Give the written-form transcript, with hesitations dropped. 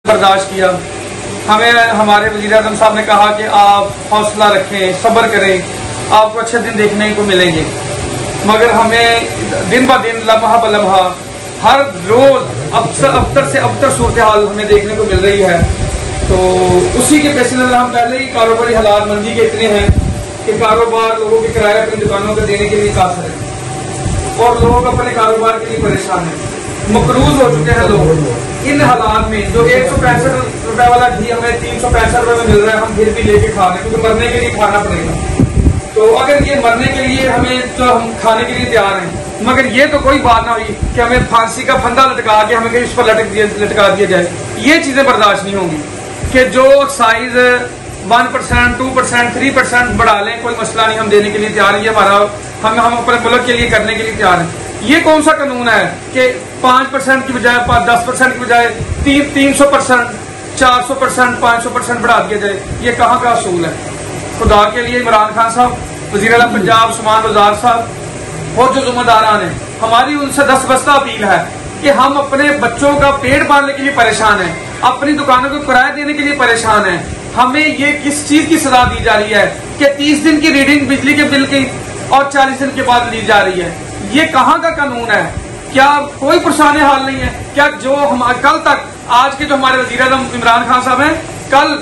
बर्दाश्त किया। हमें हमारे वज़ीर-ए-आज़म साहब ने कहा कि आप हौसला रखें, सब्र करें, आपको अच्छे दिन देखने को मिलेंगे। मगर हमें दिन ब दिन, लम्हा ब लम्हा, हर रोज अबतर से अबतर सूरत हाल हमें देखने को मिल रही है। तो उसी के पेश नज़र हम पहले ही कारोबारी हालात मंदी के इतने हैं कि कारोबार लोगों के किराए अपनी दुकानों को देने के लिए कासर है और लोग अपने कारोबार के लिए परेशान हैं, मकरूज हो चुके हैं लोग। इन हालात में जो 165 रुपए वाला घी हमें 365 रुपए में मिल रहा है, हम फिर भी लेके खा रहे हैं क्योंकि मरने के लिए खाना पड़ेगा। तो अगर ये मरने के लिए हमें तो हम खाने के लिए तैयार हैं, मगर ये तो कोई बात ना हुई कि हमें फांसी का फंदा लटका के हमें इस पर लटका दिया जाए। ये चीजें बर्दाश्त नहीं होंगी कि जो एक्साइज 1%, 2%, 3% बढ़ा लें, कोई मसला नहीं, हम देने के लिए तैयार है। हमारा हम अपने मुल्क के लिए करने के लिए तैयार हैं। ये कौन सा कानून है कि 5% की बजाय 10% की बजाय 300%, 400%, 500% बढ़ा दिया जाए? ये कहाँ का असूल है? खुदा के लिए इमरान खान साहब, वज़ीर-ए-आज़म पंजाब उस्मान बज़ार साहब और जो जिम्मेदारान हैं, हमारी उनसे दस्तबस्ता अपील है कि हम अपने बच्चों का पेट पालने के लिए परेशान हैं, अपनी दुकानों को किराया देने के लिए परेशान हैं। हमें ये किस चीज की सजा दी जा रही है कि 30 दिन की रीडिंग बिजली के बिल की और 40 दिन के बाद ली जा रही है? ये कहाँ का कानून है? क्या कोई पुरसाने हाल नहीं है? क्या जो हम कल तक, आज के जो हमारे वज़ीर-ए-आज़म इमरान खान साहब हैं, कल